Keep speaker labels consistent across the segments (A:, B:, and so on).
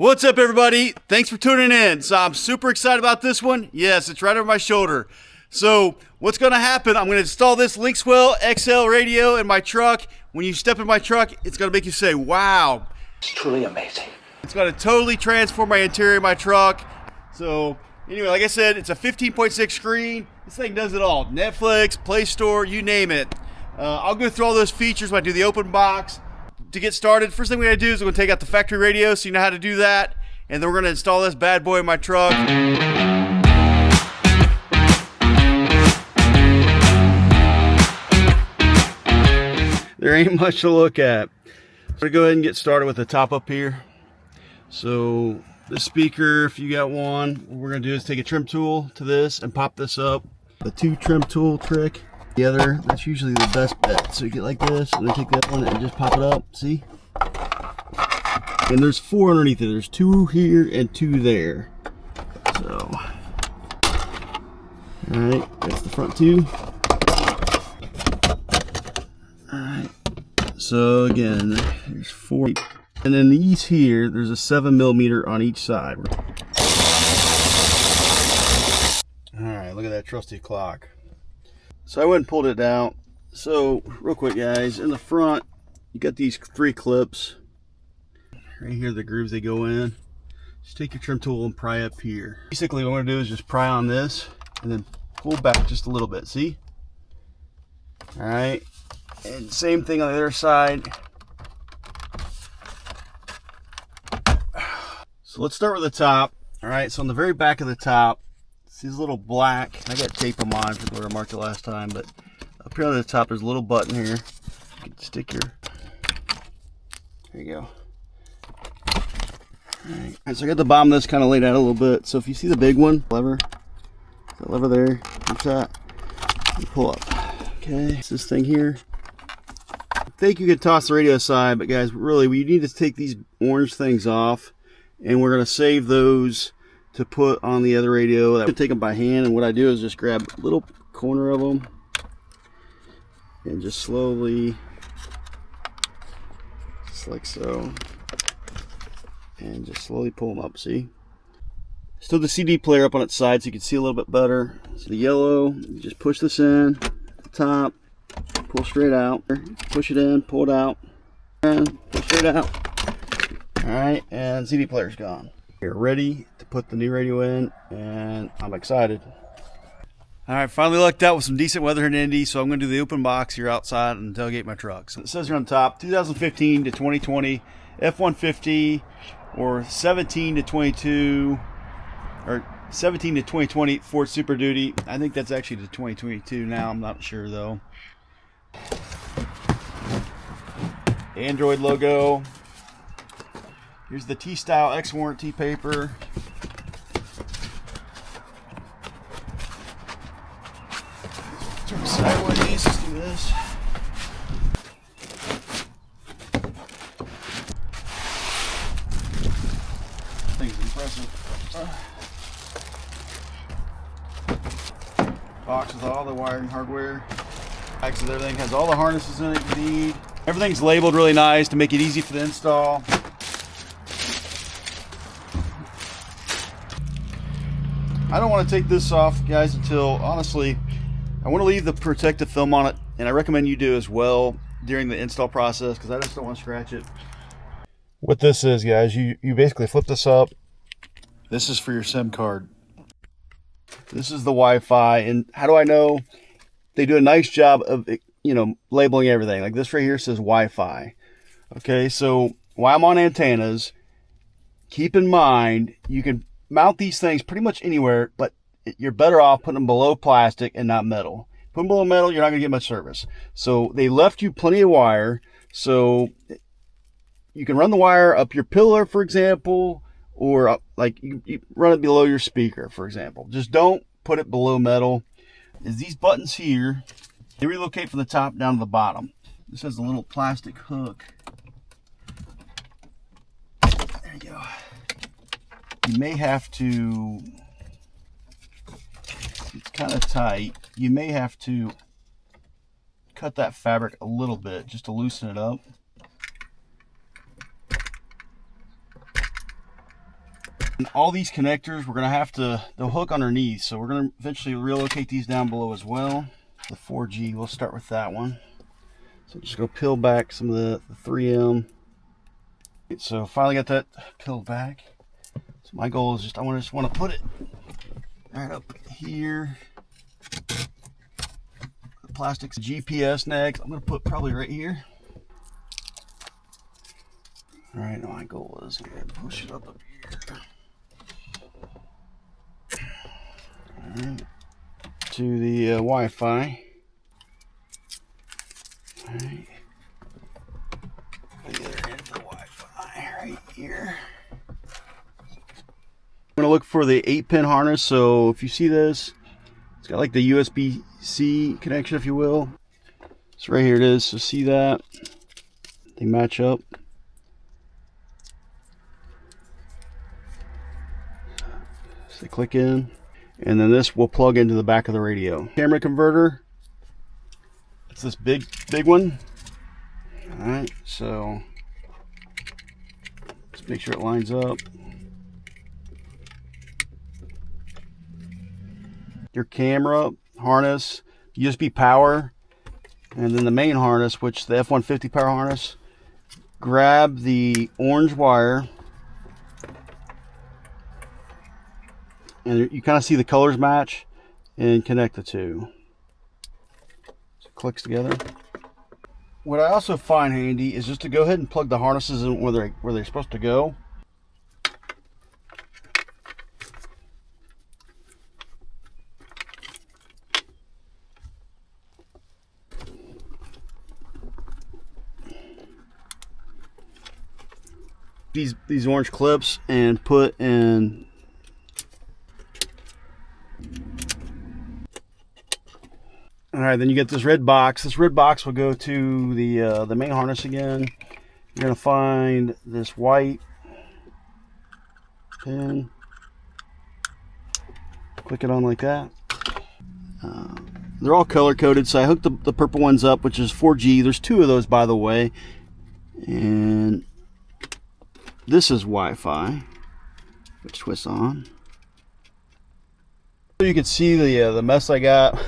A: What's up, everybody? Thanks for tuning in. So I'm super excited about this one. Yes, it's right over my shoulder. So what's going to happen, I'm going to install this Linkswell XL radio in my truck. When you step in my truck, it's going to make you say, wow.
B: It's truly amazing.
A: It's going to totally transform my interior of my truck. So anyway, like I said, it's a 15.6 screen. This thing does it all. Netflix, Play Store, you name it. I'll go through all those features when I do the open box. To get started, first thing we're going to do is we're going to take out the factory radio, so you know how to do that. And then we're going to install this bad boy in my truck. There ain't much to look at. So we're going to go ahead and get started with the top up here. So this speaker, if you got one, what we're going to do is take a trim tool to this and pop this up. The two trim tool trick. Together, that's usually the best bet. So you get like this, and then take that one and just pop it up. See? And there's four underneath it. There's two here and two there. So, alright, that's the front two. Alright, so again, there's four. And then these here, there's a 7mm on each side. Alright, look at that trusty clock. So I went and pulled it out. So real quick, guys, in the front you got these three clips right here, the grooves they go in. Just take your trim tool and pry up here. Basically what I'm going to do is just pry on this and then pull back just a little bit. See? Alright, and same thing on the other side. So let's start with the top. Alright, so on the very back of the top, these little black, I got tape on mine for where I marked it last time, but up here on the top there's a little button here. You can stick your, there you go. Alright, so I got the bottom of this kind of laid out a little bit. So if you see the big one, lever, that lever there, push that, and pull up. Okay, it's this thing here. I think you could toss the radio aside, but guys, really, we need to take these orange things off, and we're going to save those to put on the other radio. I would take them by hand, and what I do is just grab a little corner of them and just slowly, just like so, and just slowly pull them up. See? Still the CD player up on its side so you can see a little bit better. So the yellow, you just push this in, top, pull straight out, push it in, pull it out, and pull straight out. Alright, and CD player's gone. You're ready to put the new radio in, and I'm excited. Alright, finally lucked out with some decent weather in Indy, so I'm going to do the open box here outside and tailgate my truck. So it says here on top, 2015 to 2020 F-150, or 17 to 22, or 17 to 2020 Ford Super Duty. I think that's actually to 2022 now, I'm not sure though. Android logo. Here's the T Style XL warranty paper. Turn sideways, let's do this. This thing's impressive. Box with all the wiring hardware. Actually, everything has all the harnesses in it you need. Everything's labeled really nice to make it easy for the install. I don't want to take this off, guys, until, honestly, I want to leave the protective film on it, and I recommend you do as well during the install process, because I just don't want to scratch it. What this is, guys, you basically flip this up. This is for your SIM card. This is the Wi-Fi, and how do I know? They do a nice job of, you know, labeling everything. Like this right here says Wi-Fi. Okay, so while I'm on antennas, keep in mind, you can mount these things pretty much anywhere, but you're better off putting them below plastic and not metal. Put them below metal, you're not going to get much service. So they left you plenty of wire, so you can run the wire up your pillar, for example, or up, like you run it below your speaker, for example. Just don't put it below metal. Is these buttons here, they relocate from the top down to the bottom. This has a little plastic hook. There you go. You may have to, it's kind of tight, you may have to cut that fabric a little bit just to loosen it up. And all these connectors, we're gonna have to, they'll hook underneath, so we're gonna eventually relocate these down below as well. The 4G, we'll start with that one. So just go peel back some of the 3M. So finally got that peeled back. So my goal is just, I just want to put it right up here. The plastic's GPS next. I'm gonna put probably right here. All right, my goal is I'm gonna push it up here. All right, to the Wi-Fi. All right, the other end of the Wi-Fi right here. I'm gonna look for the 8-pin harness. So if you see this, it's got like the USB-C connection, if you will. So right here it is. So see that? They match up. So they click in, and then this will plug into the back of the radio. Camera converter. It's this big one. All right. So let's make sure it lines up. Your camera harness, USB power, and then the main harness, which the F-150 power harness. Grab the orange wire, and you kind of see the colors match, and connect the two. So it clicks together. What I also find handy is just to go ahead and plug the harnesses in where they're supposed to go. These orange clips and put in. All right, then you get this red box. This red box will go to the main harness again. You're gonna find this white pin. Click it on like that. They're all color coded, so I hooked the purple ones up, which is 4G. There's 2 of those, by the way, and this is Wi-Fi, which twists on. So you can see the mess I got.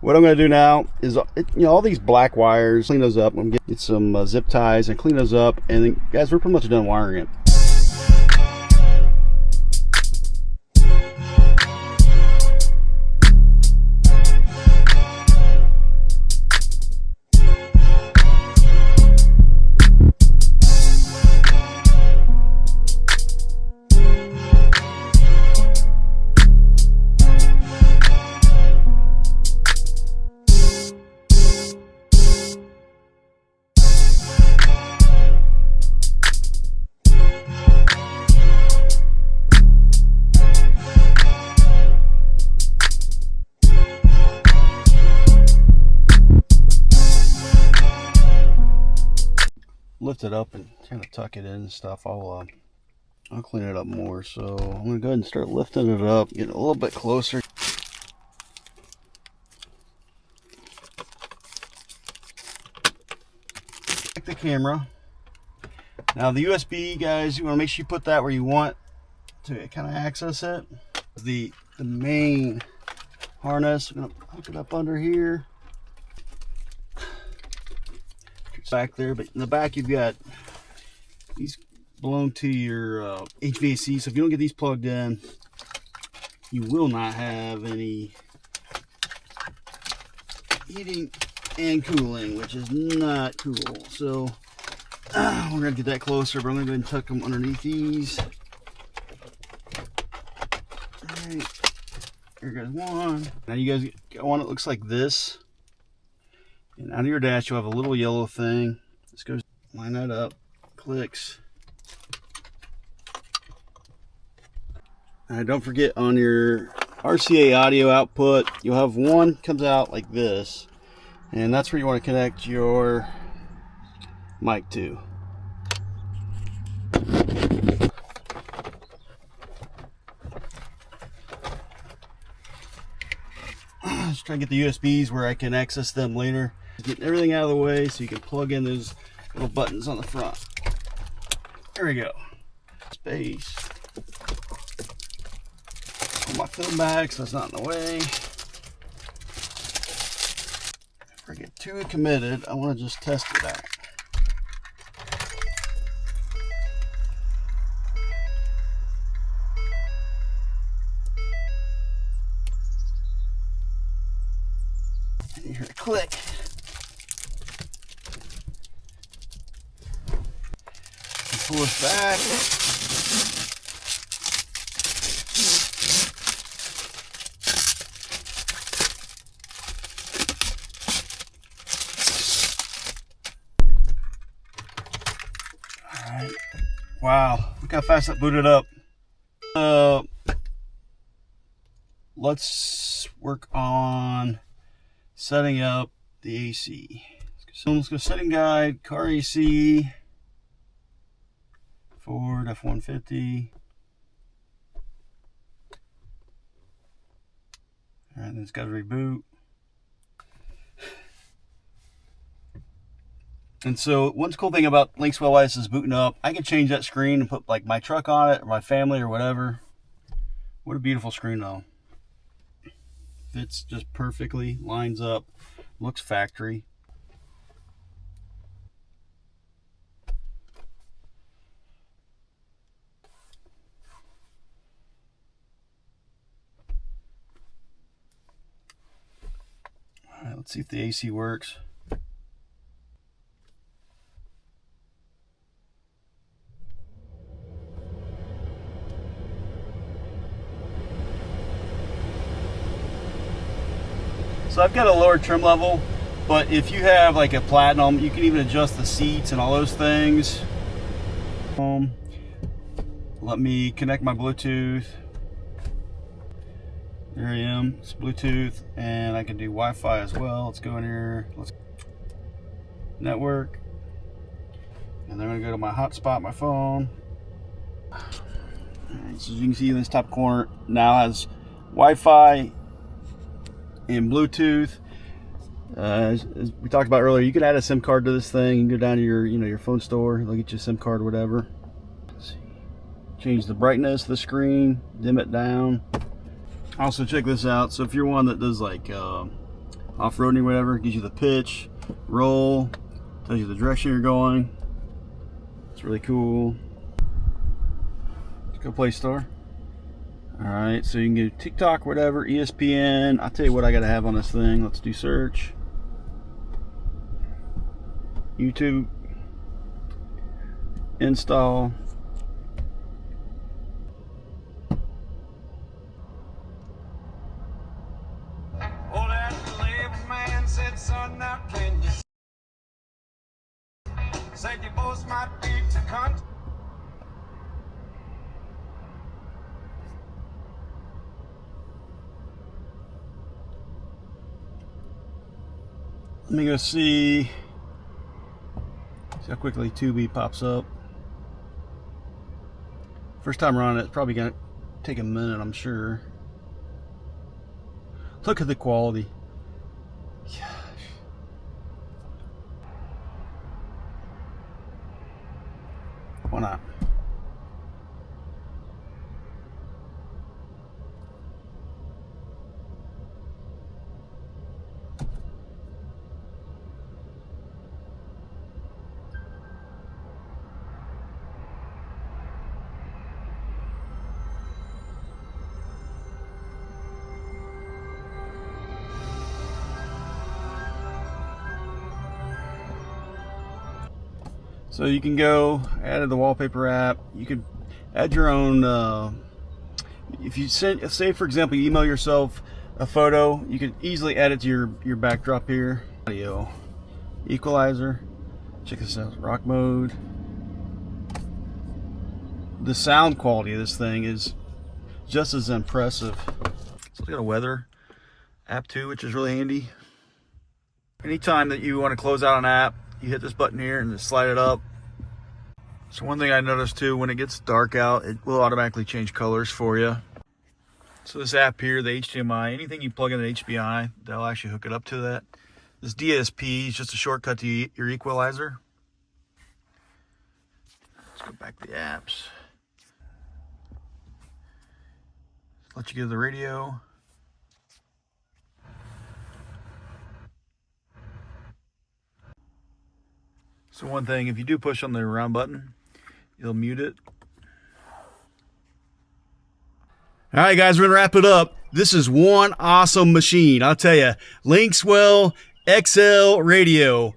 A: What I'm going to do now is, all these black wires, clean those up. I'm going to get some zip ties and clean those up. And then, guys, we're pretty much done wiring it. Lift it up and kind of tuck it in and stuff. I'll clean it up more. So I'm gonna go ahead and start lifting it up, get a little bit closer. Take the camera. Now the USB, guys, you want to make sure you put that where you want to kind of access it. The main harness, I'm gonna hook it up under here. Back there, but in the back you've got these belong to your HVAC, so if you don't get these plugged in, you will not have any heating and cooling, which is not cool. So we're gonna get that closer, but I'm gonna go ahead and tuck them underneath these. All right, here goes one. Now you guys get one that looks like this. And out of your dash, you'll have a little yellow thing. This goes, line that up, clicks. And don't forget, on your RCA audio output, you'll have one comes out like this, and that's where you want to connect your mic to. Just try to get the USBs where I can access them later. Getting everything out of the way so you can plug in those little buttons on the front. There we go. Space. film back so it's not in the way. If I get too committed, I want to just test it out. And you hear it click. And pull this back. Alright. Wow, look how fast that booted up. Let's work on setting up the AC. So let's go setting guide, car AC, Ford F-150. Alright, then it's got to reboot. And so one cool thing about Linkswell OS is booting up. I can change that screen and put like my truck on it or my family or whatever. What a beautiful screen though. Fits just perfectly, lines up, looks factory. All right, let's see if the AC works. So I've got a lower trim level, but if you have like a platinum, you can even adjust the seats and all those things. Let me connect my Bluetooth. There I am, it's Bluetooth, and I can do Wi-Fi as well. Let's go in here, let's network. And then I'm gonna go to my hotspot, my phone. All right, so as you can see in this top corner now has Wi-Fi and Bluetooth. As we talked about earlier, you can add a SIM card to this thing. You can go down to your, your phone store. They'll get you a SIM card or whatever. Let's see. Change the brightness of the screen, dim it down. Also, check this out. So if you're one that does like off-roading or whatever, it gives you the pitch, roll, tells you the direction you're going. It's really cool. Let's go Play Store. Alright, so you can do TikTok, whatever, ESPN. I'll tell you what I gotta have on this thing. Let's do search. YouTube. Install.
B: Oh, that label man said, son, now can you said you both might be to cunt.
A: Let me go see how quickly Tubi pops up. First time running it, it's probably gonna take a minute, I'm sure. Look at the quality. Gosh. Why not? So you can go, add the wallpaper app. You can add your own, if you send, say for example, you email yourself a photo, you can easily add it to your backdrop here. Audio, equalizer, check this out, rock mode. The sound quality of this thing is just as impressive. So we got a weather app too, which is really handy. Anytime that you want to close out an app, you hit this button here and just slide it up. So one thing I noticed too, when it gets dark out, it will automatically change colors for you. So this app here, the HDMI, anything you plug in an HDMI, they'll actually hook it up to that. This DSP is just a shortcut to your equalizer. Let's go back to the apps. let you get to the radio. So one thing, if you do push on the round button, you'll mute it. All right, guys, we're gonna wrap it up. This is one awesome machine. I'll tell you, Linkswell XL radio.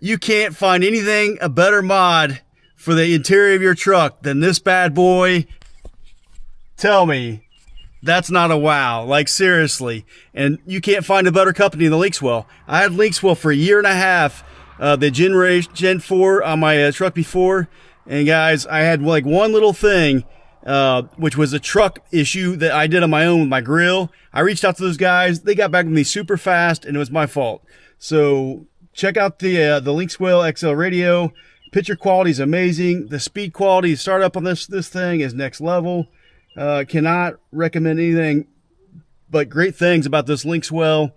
A: You can't find anything a better mod for the interior of your truck than this bad boy. Tell me, that's not a wow. Like, seriously. And you can't find a better company than Linkswell. I had Linkswell for a year and a half. The Gen 4 on my truck before. And guys, I had like one little thing, which was a truck issue that I did on my own with my grill. I reached out to those guys. They got back with me super fast, and it was my fault. So check out the Linkswell XL radio. Picture quality is amazing. The speed quality, startup on this thing is next level. Cannot recommend anything but great things about this Linkswell.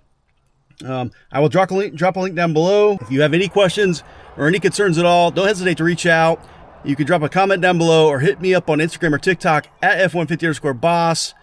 A: I will drop a link down below. If you have any questions or any concerns at all, don't hesitate to reach out. You can drop a comment down below or hit me up on Instagram or TikTok at F150_boss.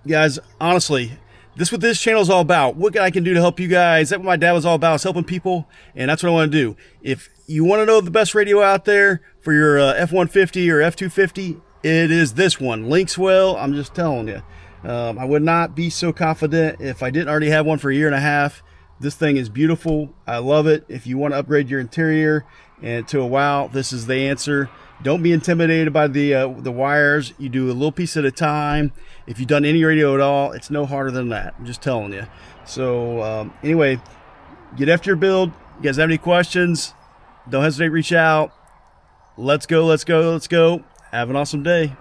A: Guys, honestly, this is what this channel is all about. What I can do to help you guys. That's what my dad was all about, is helping people, and that's what I want to do. If you want to know the best radio out there for your F150 or F250, it is this one, Linkswell. I'm just telling you. I would not be so confident if I didn't already have one for a year and a half. This thing is beautiful. I love it. If you want to upgrade your interior and to a wow, this is the answer. Don't be intimidated by the wires. You do a little piece at a time. If you've done any radio at all, it's no harder than that. I'm just telling you. So anyway, get after your build. You guys have any questions, don't hesitate to reach out. Let's go. Have an awesome day.